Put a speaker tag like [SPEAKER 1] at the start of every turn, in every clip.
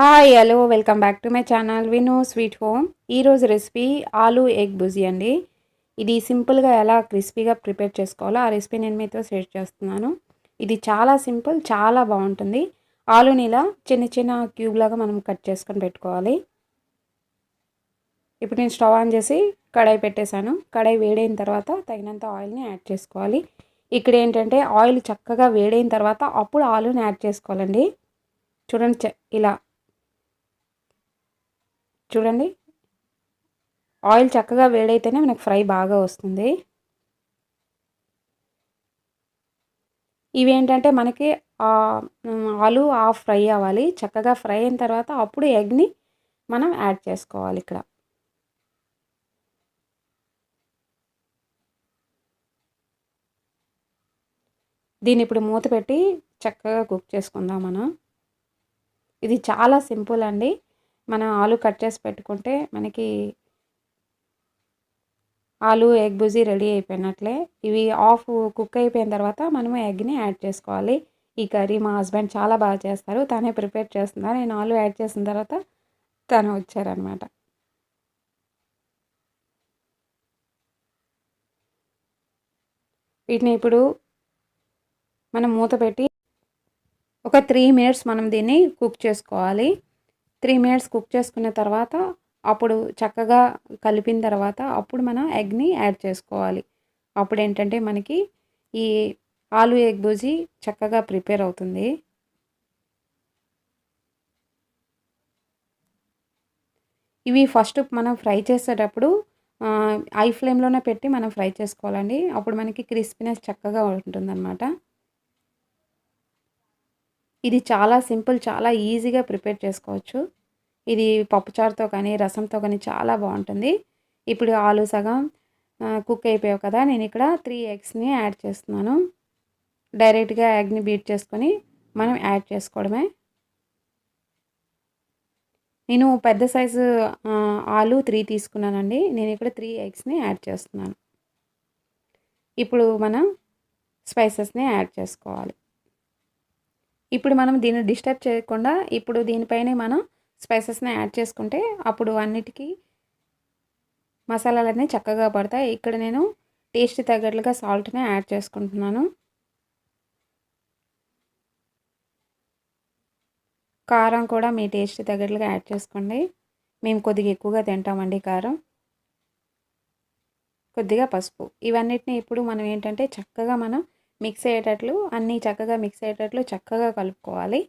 [SPEAKER 1] Hi hello welcome back to my channel విను sweet home. ఈరోజు recipe aloo egg బుజీ అండి. ఇది సింపుల్గా ఎలా క్రిస్పీగా ప్రిపేర్ చేసుకోవాలో ఆ రెసిపీ నేను మీతో షేర్ చేస్తున్నాను. ఇది చాలా సింపుల్, చాలా బాగుంటుంది. ఆలూని ఇలా చిన్న చిన్న క్యూబ్ లాగా మనం కట్ చేసుకొని పెట్టుకోవాలి. ఇప్పుడు నేను స్టవ్ ఆన్ చేసి కడాయి పెట్టేశాను. కడాయి వేడైన తర్వాత తగినంత ఆయిల్ని యాడ్ చేసుకోవాలి. ఇక్కడ ఏంటంటే ఆయిల్ చక్కగా వేడైన తర్వాత అప్పుడు ఆలూని యాడ్ చేసుకోవాలండి. చూడండి ఇలా చూడండి, ఆయిల్ చక్కగా వేడైతేనే మనకు ఫ్రై బాగా వస్తుంది. ఇవేంటంటే మనకి ఆలు హాఫ్ ఫ్రై అవ్వాలి. చక్కగా ఫ్రై అయిన తర్వాత అప్పుడు ఎగ్ని మనం యాడ్ చేసుకోవాలి. ఇక్కడ దీన్ని ఇప్పుడు మూత పెట్టి చక్కగా కుక్ చేసుకుందాం మనం. ఇది చాలా సింపుల్ అండి. మనం ఆలు కట్ చేసి పెట్టుకుంటే మనకి ఆలు ఎగ్ బుజీ రెడీ అయిపోయినట్లే. ఇవి హాఫ్ కుక్ అయిపోయిన తర్వాత మనము ఎగ్ని యాడ్ చేసుకోవాలి. ఈ కర్రీ మా హస్బెండ్ చాలా బాగా చేస్తారు. తనే ప్రిపేర్ చేస్తున్నారు. నేను ఆలు యాడ్ చేసిన తర్వాత తను వచ్చారనమాట. వీటిని ఇప్పుడు మనం మూత పెట్టి ఒక 3 మినిట్స్ మనం దీన్ని కుక్ చేసుకోవాలి. 3 మినిట్స్ కుక్ చేసుకున్న తర్వాత అప్పుడు చక్కగా కలిపిన తర్వాత అప్పుడు మనం ఎగ్ని యాడ్ చేసుకోవాలి. అప్పుడు ఏంటంటే మనకి ఈ ఆలు ఎగ్ బుజీ చక్కగా ప్రిపేర్ అవుతుంది. ఇవి ఫస్ట్ మనం ఫ్రై చేసేటప్పుడు హై ఫ్లేమ్లోనే పెట్టి మనం ఫ్రై చేసుకోవాలండి. అప్పుడు మనకి క్రిస్పీనెస్ చక్కగా ఉంటుందన్నమాట. ఇది చాలా సింపుల్, చాలా ఈజీగా ప్రిపేర్ చేసుకోవచ్చు. ఇది పప్పుచారుతో కానీ రసంతో కానీ చాలా బాగుంటుంది. ఇప్పుడు ఆలు సగం కుక్ అయిపోయావు కదా, నేను ఇక్కడ 3 ఎగ్స్ని యాడ్ చేస్తున్నాను. డైరెక్ట్గా ఎగ్ని బీట్ చేసుకొని మనం యాడ్ చేసుకోవడమే. నేను పెద్ద సైజు ఆలు 3 తీసుకున్నానండి. నేను ఇక్కడ 3 ఎగ్స్ని యాడ్ చేస్తున్నాను. ఇప్పుడు మనం స్పైసెస్ని యాడ్ చేసుకోవాలి. ఇప్పుడు మనం దీన్ని డిస్టర్బ్ చేయకుండా ఇప్పుడు దీనిపైనే మనం స్పైసెస్ని యాడ్ చేసుకుంటే అప్పుడు అన్నిటికీ మసాలాలన్నీ చక్కగా పడతాయి. ఇక్కడ నేను టేస్ట్ తగ్గట్లుగా సాల్ట్ని యాడ్ చేసుకుంటున్నాను. కారం కూడా మీ టేస్ట్ తగ్గట్లుగా యాడ్ చేసుకోండి. మేము కొద్దిగా ఎక్కువగా తింటామండి కారం. కొద్దిగా పసుపు. ఇవన్నిటిని ఇప్పుడు మనం ఏంటంటే చక్కగా మనం మిక్స్ అయ్యేటట్లు అన్నీ చక్కగా మిక్స్ అయ్యేటట్లు చక్కగా కలుపుకోవాలి.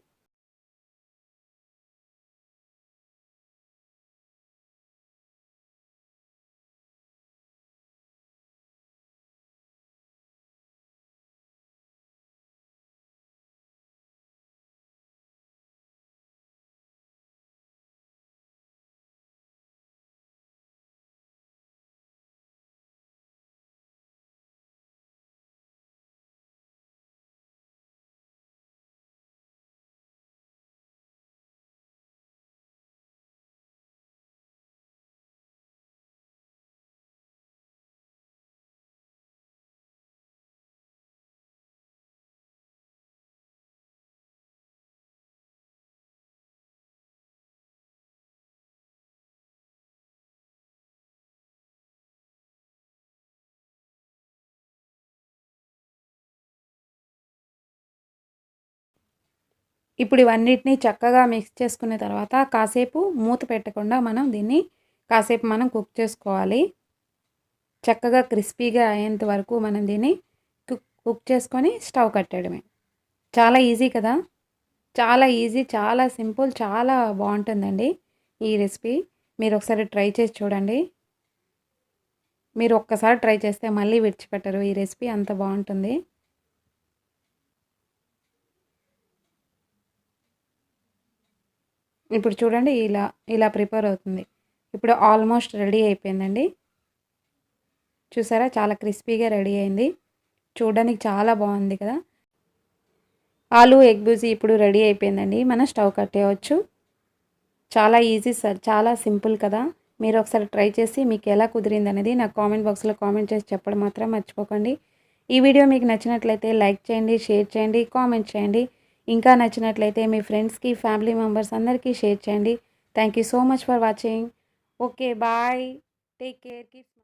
[SPEAKER 1] ఇప్పుడు ఇవన్నిటిని చక్కగా మిక్స్ చేసుకున్న తర్వాత కాసేపు మూత పెట్టకుండా మనం దీన్ని కాసేపు మనం కుక్ చేసుకోవాలి. చక్కగా క్రిస్పీగా అయ్యేంత వరకు మనం దీన్ని కుక్ చేసుకొని స్టవ్ కట్టేయడమే. చాలా ఈజీ కదా, చాలా ఈజీ, చాలా సింపుల్, చాలా బాగుంటుందండి ఈ రెసిపీ. మీరు ఒకసారి ట్రై చేసి చూడండి. మీరు ఒక్కసారి ట్రై చేస్తే మళ్ళీ విడిచిపెట్టరు. ఈ రెసిపీ అంత బాగుంటుంది. ఇప్పుడు చూడండి, ఇలా ఇలా ప్రిపేర్ అవుతుంది. ఇప్పుడు ఆల్మోస్ట్ రెడీ అయిపోయిందండి. చూసారా, చాలా క్రిస్పీగా రెడీ అయింది. చూడడానికి చాలా బాగుంది కదా. ఆలు ఎగ్ బుజీ ఇప్పుడు రెడీ అయిపోయిందండి. మనం స్టవ్ కట్టేయవచ్చు. చాలా ఈజీ సార్, చాలా సింపుల్ కదా. మీరు ఒకసారి ట్రై చేసి మీకు ఎలా కుదిరింది అనేది నాకు కామెంట్ బాక్స్లో కామెంట్ చేసి చెప్పడం మాత్రం మర్చిపోకండి. ఈ వీడియో మీకు నచ్చినట్లయితే లైక్ చేయండి, షేర్ చేయండి, కామెంట్ చేయండి. ఇంకా నచ్చినట్లయితే మీ ఫ్రెండ్స్కి, ఫ్యామిలీ మెంబర్స్ అందరికీ షేర్ చేయండి. Thank you so much for watching. Okay, bye. Take care. Keep